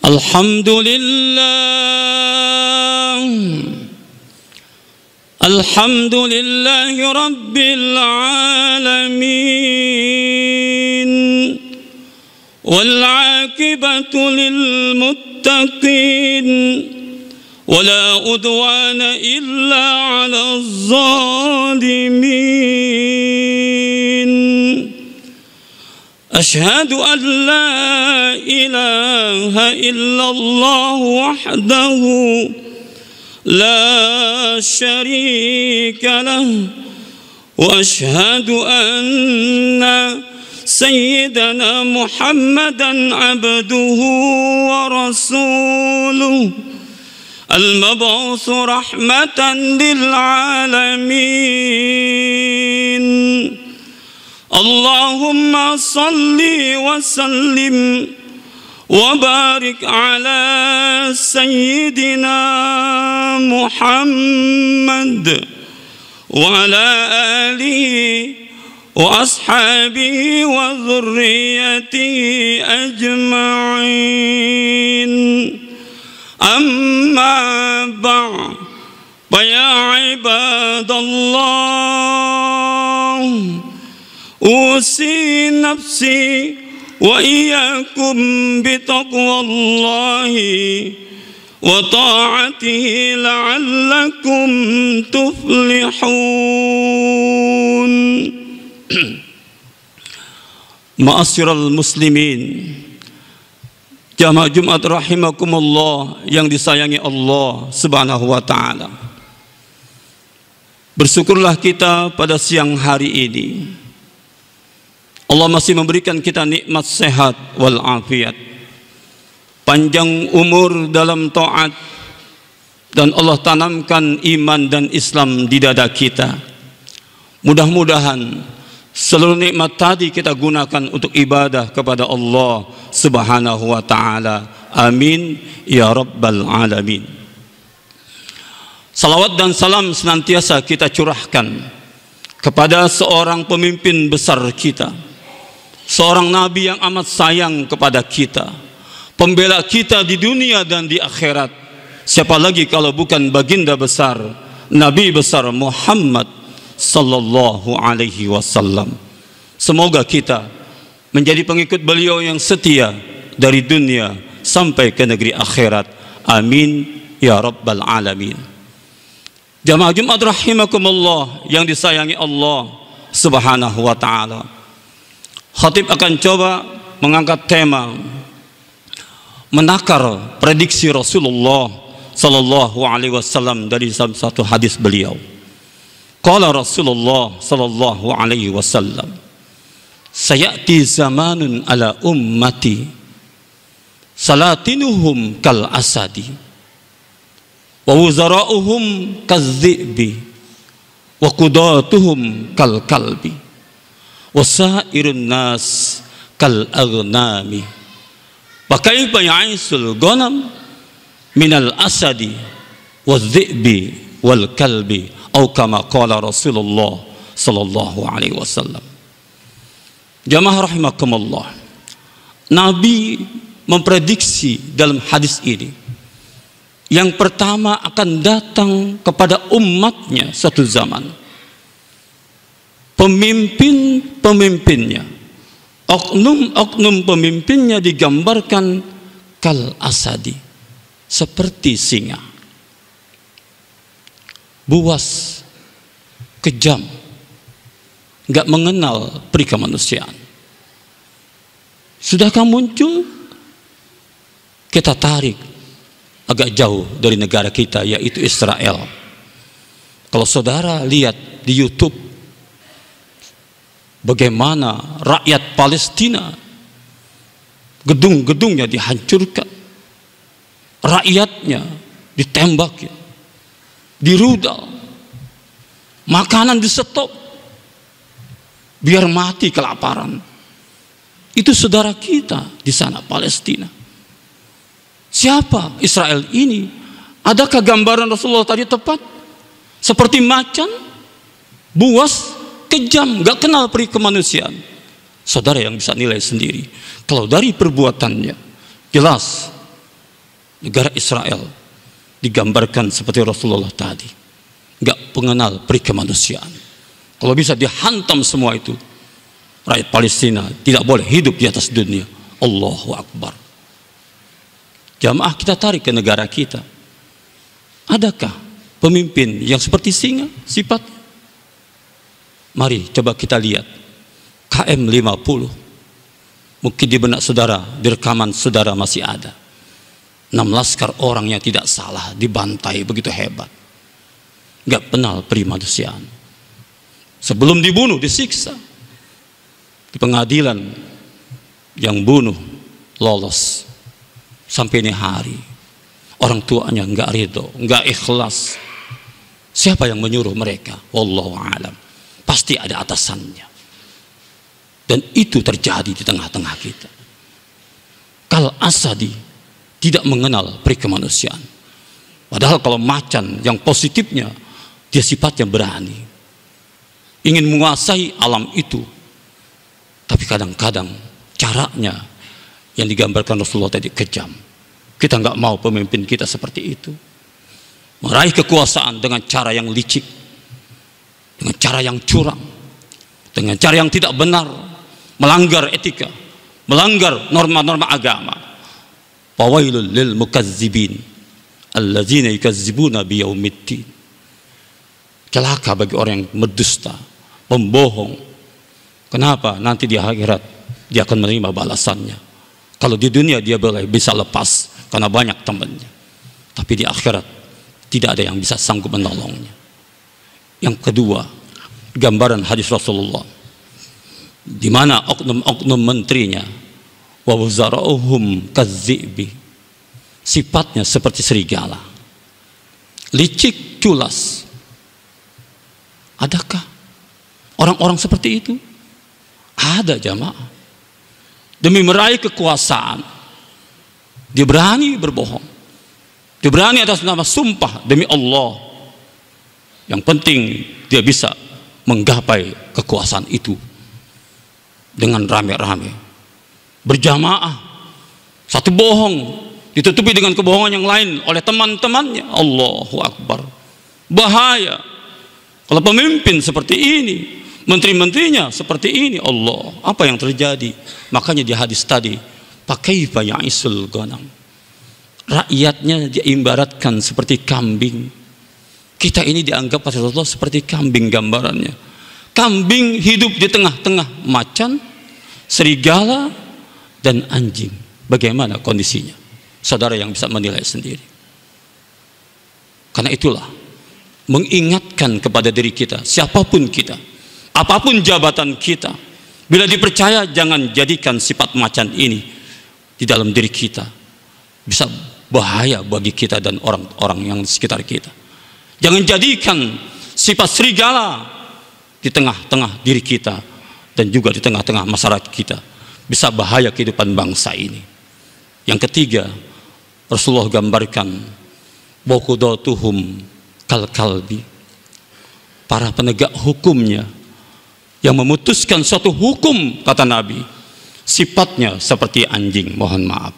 Alhamdulillahi Rabbil Alamin wal aqibatu lil muttaqin wala udwana illa 'alal zalimin. Ashhadu an la ilaha illallah wahdahu la syarika lah wa ashhadu anna sayyidana Muhammadan abduhu wa rasuluh al-mab'uts rahmatan lil alamin. Allahumma salli wa sallim wa barik ala sayyidina Muhammad wa ala alihi wa ashabihi wa dhurriyyatihi ajma'in. Amma ba'd, ya ibadallah, usi nafsi wa iyyakum bitaqwallahi wa ta'atihi la'allakum tuflihun. Ma'asyiral muslimin, jamaah Jumat rahimakumullah yang disayangi Allah Subhanahu wa taala. Bersyukurlah kita pada siang hari ini Allah masih memberikan kita nikmat sehat wal afiat, panjang umur dalam taat, dan Allah tanamkan iman dan Islam di dada kita. Mudah-mudahan seluruh nikmat tadi kita gunakan untuk ibadah kepada Allah Subhanahu wa taala. Amin ya rabbal alamin. Salawat dan salam senantiasa kita curahkan kepada seorang pemimpin besar kita, seorang nabi yang amat sayang kepada kita, pembela kita di dunia dan di akhirat. Siapa lagi kalau bukan baginda besar, Nabi besar Muhammad sallallahu alaihi wasallam. Semoga kita menjadi pengikut beliau yang setia dari dunia sampai ke negeri akhirat. Amin ya rabbal alamin. Jamaah Jumat rahimakumullah yang disayangi Allah Subhanahu wa taala. Khatib akan coba mengangkat tema menakar prediksi Rasulullah sallallahu alaihi wasallam dari satu hadis beliau. Qala Rasulullah sallallahu alaihi wasallam, sayati zamanun ala ummati salatinuhum kal asadi wa wuzara'uhum kaz-zi'bi wa qudatuhum kal kalbi wasairun nas kal aghnami wa kaifa ya'isul ghanam minal asadi wadh-dhi'bi wal kalbi atau kama qala Rasulullah sallallahu alaihi wasallam. Jamaah rahimakumullah, Nabi memprediksi dalam hadis ini yang pertama akan datang kepada umatnya suatu zaman, pemimpin-pemimpinnya, oknum-oknum pemimpinnya digambarkan kal asadi, seperti singa, buas, kejam, nggak mengenal peri kemanusiaan. Sudahkah muncul? Kita tarik agak jauh dari negara kita, yaitu Israel. Kalau saudara lihat di YouTube bagaimana rakyat Palestina, gedung-gedungnya dihancurkan, rakyatnya ditembak, dirudal, makanan disetop biar mati kelaparan. Itu saudara kita di sana Palestina. Siapa Israel ini? Adakah gambaran Rasulullah tadi tepat? Seperti macan, buas, kejam, gak kenal peri kemanusiaan. Saudara yang bisa nilai sendiri. Kalau dari perbuatannya jelas Negara Israel digambarkan seperti Rasulullah tadi, nggak mengenal peri kemanusiaan. Kalau bisa dihantam semua itu, rakyat Palestina tidak boleh hidup di atas dunia. Allahu Akbar. Jamaah, kita tarik ke negara kita. Adakah pemimpin yang seperti singa sifatnya? Mari coba kita lihat KM 50. Mungkin di benak saudara, di rekaman saudara masih ada 6 laskar orang yang tidak salah dibantai begitu hebat. Gak kenal peri manusiaan. Sebelum dibunuh disiksa. Di pengadilan yang bunuh lolos. Sampai ini hari orang tuanya nggak ridho, nggak ikhlas. Siapa yang menyuruh mereka? Wallahu a'lam. Pasti ada atasannya. Dan itu terjadi di tengah-tengah kita. Al-Asadi tidak mengenal peri kemanusiaan. Padahal kalau macan yang positifnya, dia sifatnya berani, ingin menguasai alam itu. Tapi kadang-kadang caranya yang digambarkan Rasulullah tadi kejam. Kita nggak mau pemimpin kita seperti itu, meraih kekuasaan dengan cara yang licik, dengan cara yang curang, dengan cara yang tidak benar, melanggar etika, melanggar norma-norma agama. Fawailul lil mukazzibin allazina yukazzibuna biyaumiddin. Celaka bagi orang yang berdusta, membohong. Kenapa? Nanti di akhirat dia akan menerima balasannya. Kalau di dunia dia boleh bisa lepas karena banyak temannya, tapi di akhirat tidak ada yang bisa sanggup menolongnya. Yang kedua, gambaran hadis Rasulullah di mana oknum-oknum menterinya wa wuzara'uhum kazzibi, sifatnya seperti serigala, licik, culas. Adakah orang-orang seperti itu? Ada, jamaah. Demi meraih kekuasaan, dia berani berbohong, dia berani atas nama sumpah demi Allah. Yang penting dia bisa menggapai kekuasaan itu dengan rame-rame, berjamaah. Satu bohong ditutupi dengan kebohongan yang lain oleh teman-temannya. Allahu Akbar. Bahaya kalau pemimpin seperti ini, menteri-menterinya seperti ini. Allah, apa yang terjadi? Makanya di hadis tadi, pakaifa ya'isul ghanam, rakyatnya diibaratkan seperti kambing. Kita ini dianggap oleh Rasulullah seperti kambing gambarannya. Kambing hidup di tengah-tengah macan, serigala, dan anjing. Bagaimana kondisinya? Saudara yang bisa menilai sendiri. Karena itulah, mengingatkan kepada diri kita, siapapun kita, apapun jabatan kita, bila dipercaya jangan jadikan sifat macan ini di dalam diri kita. Bisa bahaya bagi kita dan orang-orang yang di sekitar kita. Jangan jadikan sifat serigala di tengah-tengah diri kita dan juga di tengah-tengah masyarakat kita. Bisa bahaya kehidupan bangsa ini. Yang ketiga, Rasulullah gambarkan baqudatuhum kal kalbi, para penegak hukumnya yang memutuskan suatu hukum, kata Nabi, sifatnya seperti anjing. Mohon maaf,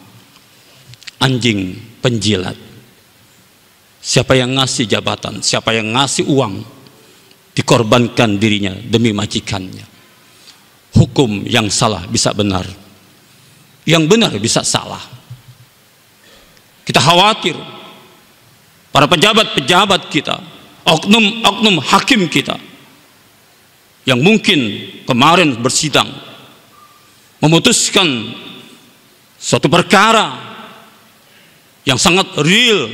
anjing penjilat. Siapa yang ngasih jabatan, siapa yang ngasih uang, dikorbankan dirinya demi majikannya. Hukum yang salah bisa benar, yang benar bisa salah. Kita khawatir para pejabat-pejabat kita, oknum-oknum hakim kita yang mungkin kemarin bersidang memutuskan suatu perkara yang sangat real,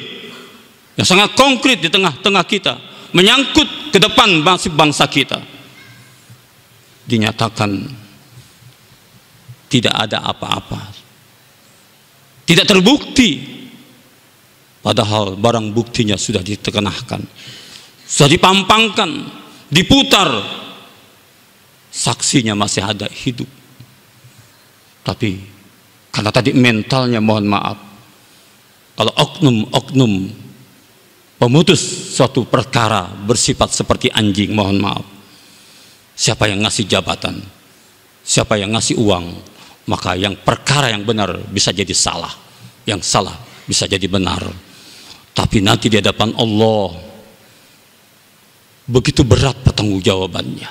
yang sangat konkret di tengah-tengah kita, menyangkut ke depan bangsa kita, dinyatakan tidak ada apa-apa, tidak terbukti, padahal barang buktinya sudah ditekenahkan, sudah dipampangkan, diputar, saksinya masih ada hidup. Tapi karena tadi mentalnya, mohon maaf, kalau oknum-oknum pemutus suatu perkara bersifat seperti anjing, mohon maaf, siapa yang ngasih jabatan, siapa yang ngasih uang, maka yang perkara yang benar bisa jadi salah, yang salah bisa jadi benar, tapi nanti di hadapan Allah begitu berat pertanggungjawabannya.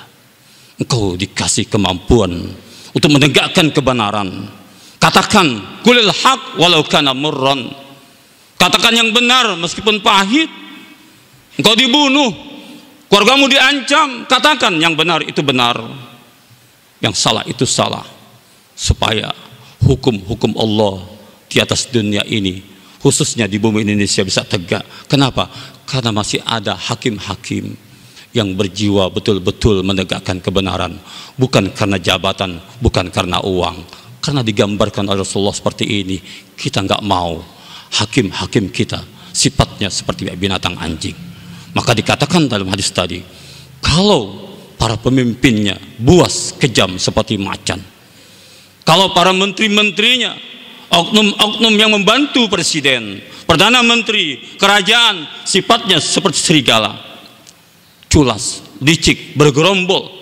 Engkau dikasih kemampuan untuk menegakkan kebenaran. Katakan qulil haq walau kana murran. Katakan yang benar meskipun pahit. Engkau dibunuh, keluargamu diancam, katakan yang benar itu benar, yang salah itu salah, supaya hukum-hukum Allah di atas dunia ini, khususnya di bumi Indonesia, bisa tegak. Kenapa? Karena masih ada hakim-hakim yang berjiwa betul-betul menegakkan kebenaran, bukan karena jabatan, bukan karena uang. Karena digambarkan oleh Rasulullah seperti ini, kita nggak mau hakim-hakim kita sifatnya seperti binatang anjing. Maka dikatakan dalam hadis tadi, kalau para pemimpinnya buas kejam seperti macan, kalau para menteri-menterinya, oknum-oknum yang membantu presiden, perdana menteri, kerajaan, sifatnya seperti serigala, culas, licik, bergerombol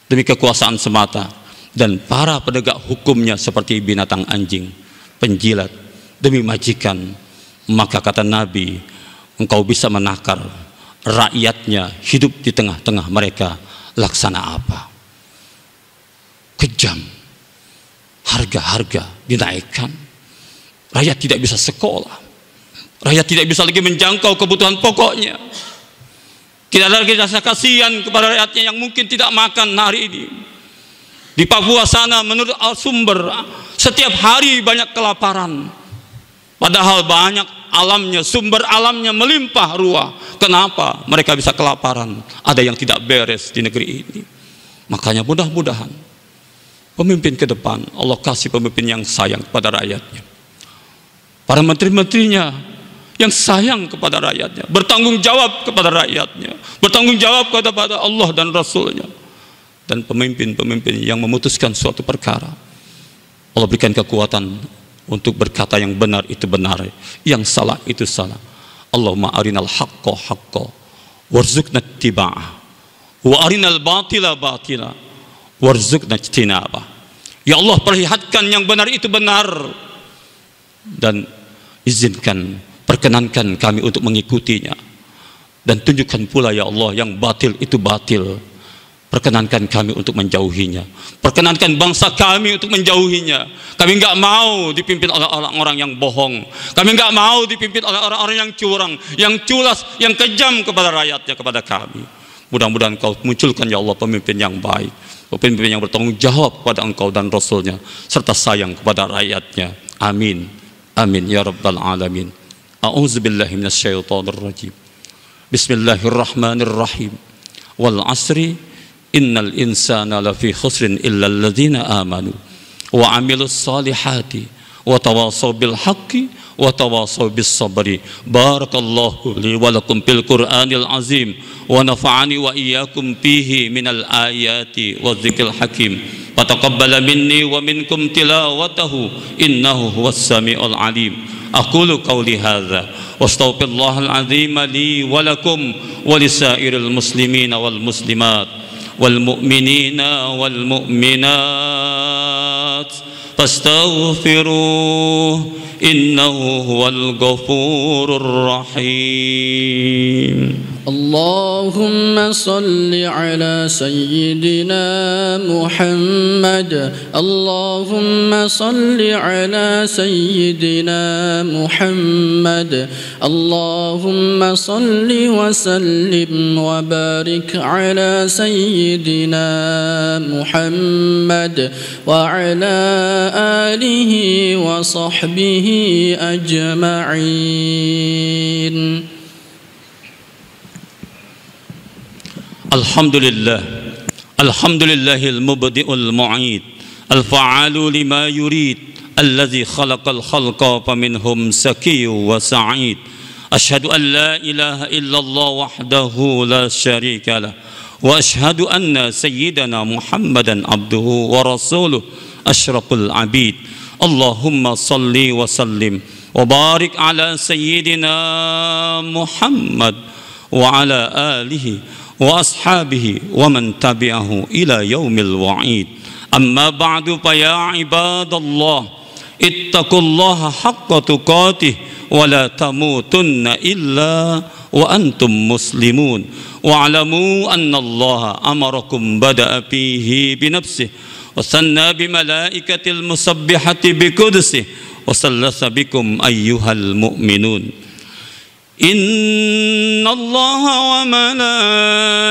demi kekuasaan semata, dan para penegak hukumnya seperti binatang anjing, penjilat demi majikan, maka kata Nabi, engkau bisa menakar rakyatnya hidup di tengah-tengah mereka laksana apa? Kejam, harga-harga dinaikkan, rakyat tidak bisa sekolah, rakyat tidak bisa lagi menjangkau kebutuhan pokoknya. Tidak ada lagi rasa kasihan kepada rakyatnya yang mungkin tidak makan hari ini. Di Papua sana menurut sumber setiap hari banyak kelaparan. Padahal banyak alamnya, sumber alamnya melimpah ruah. Kenapa mereka bisa kelaparan? Ada yang tidak beres di negeri ini. Makanya mudah-mudahan pemimpin ke depan, Allah kasih pemimpin yang sayang kepada rakyatnya. Para menteri-menterinya yang sayang kepada rakyatnya, bertanggung jawab kepada rakyatnya, bertanggung jawab kepada Allah dan Rasulnya. Dan pemimpin-pemimpin yang memutuskan suatu perkara, Allah berikan kekuatan untuk berkata yang benar itu benar, yang salah itu salah. Allahumma arinal haqqa haqqa warzuqna ittiba'ah wa arinal batila batila warzuqna ijtinabah. Ya Allah, perlihatkan yang benar itu benar, dan izinkan, perkenankan kami untuk mengikutinya, dan tunjukkan pula ya Allah yang batil itu batil, perkenankan kami untuk menjauhinya, perkenankan bangsa kami untuk menjauhinya. Kami nggak mau dipimpin oleh orang-orang yang bohong, kami nggak mau dipimpin oleh orang-orang yang curang, yang culas, yang kejam kepada rakyatnya, kepada kami. Mudah-mudahan Engkau munculkan ya Allah pemimpin yang baik, pemimpin yang bertanggung jawab kepada Engkau dan Rasulnya, serta sayang kepada rakyatnya. Amin, amin ya rabbal alamin. A'udzubillahi minasyaitonirrajim. Bismillahirrahmanirrahim. Wal asri innal insana lafi khusrin illa alladhina amanu wa amilus salihati wa tawasaw bil haqqi wa tawasaw bis sabri. Barakallahu li wa lakum fil Qur'anil azim wa nafa'ani wa iyyakum fihi minal ayati wa dzikril hakim. Fataqabbala minni wa minkum tilawatahu innahu huwas samiul alim. Aqulu qawli hadza wa astaghfirullahal azim li wa lakum wa lisairil muslimina wal muslimat والمؤمنين والمؤمنات فاستغفروه إنه هو الغفور الرحيم. اللهم صل على سيدنا محمد. اللهم صل على سيدنا محمد. اللهم صل وسلم وبارك على سيدنا محمد وعلى آله وصحبه أجمعين. Alhamdulillah, alhamdulillahil mubdi'ul mu'id, al-fa'alu lima yurid, alladzi khalaqal khalqa faminhum sakiyyu wa sa'id. Ashhadu an la ilaha illallah wahdahu la syarika lah, wa ashhadu anna sayyidana Muhammadan abduhu wa rasuluh asyraful abid. Allahumma salli wa sallim wa barik ala sayyidina Muhammad wa ala alihi wa ashabihi wa man tabi'ahu ila yaumil wa'id. Amma ba'du fa ya ibadallah ittaqullaha haqqa tuqatih wa la tamutunna illa wa antum muslimun wa'lamu anna Allaha amarakum bada'a fihi bi nafsihi wa sanna bi malaikatil musabbihati bi qudsihi wa sallasa bikum ayyuhal mu'minun. Inna Allaha wa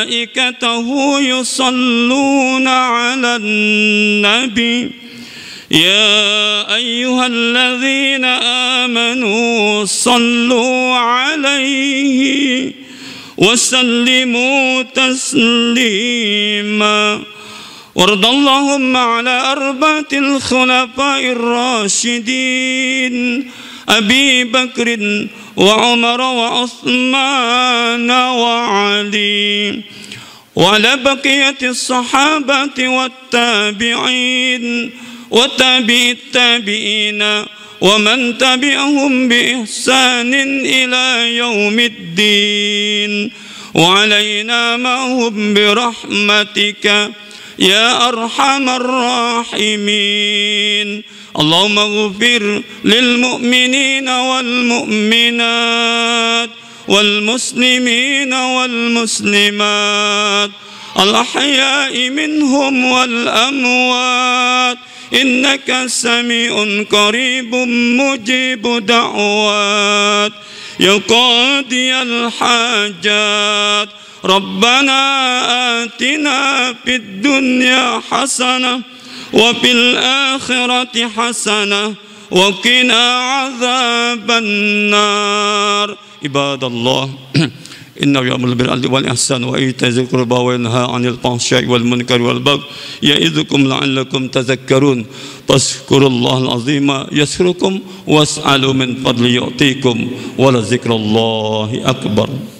malaikatahu yusalluna 'alan nabi ya ayyuhalladzina amanu sallu 'alaihi wa sallimu taslima. Wardallahumma 'ala arba'atil khulafa'ir rasyidin Abi Bakrin wa Umar wa Uthman wa Ali wa ala baqiyatis sahabati wat tabi'in wa tabi'it tabi'ina wa man tabi'ahum bi ihsanin ila yaumiddin wa alaina ma'hum bi rahmatika ya arhamar rahimin. Allahumma ghfir lil mu'minina wal mu'minat wal muslimina wal muslimat al ahya'i minhum wal amwat innaka sami'un qaribun mujibu da'wat ya qadiyal hajat. Rabbana atina fid dunya hasanah wa fil akhirati hasanah wa qina adzaban nar. Ibadallah, inna ya'muru bil 'adli wal ihsan wa ita'i dzil qurba wa yanha 'anil fahsya'i wal munkari wal baghi ya'idukum la'allakum tadhakkarun. Fazkurullahal azima yaskurukum was'alu min fadli yu'tikum wa la dzikrallahi akbar.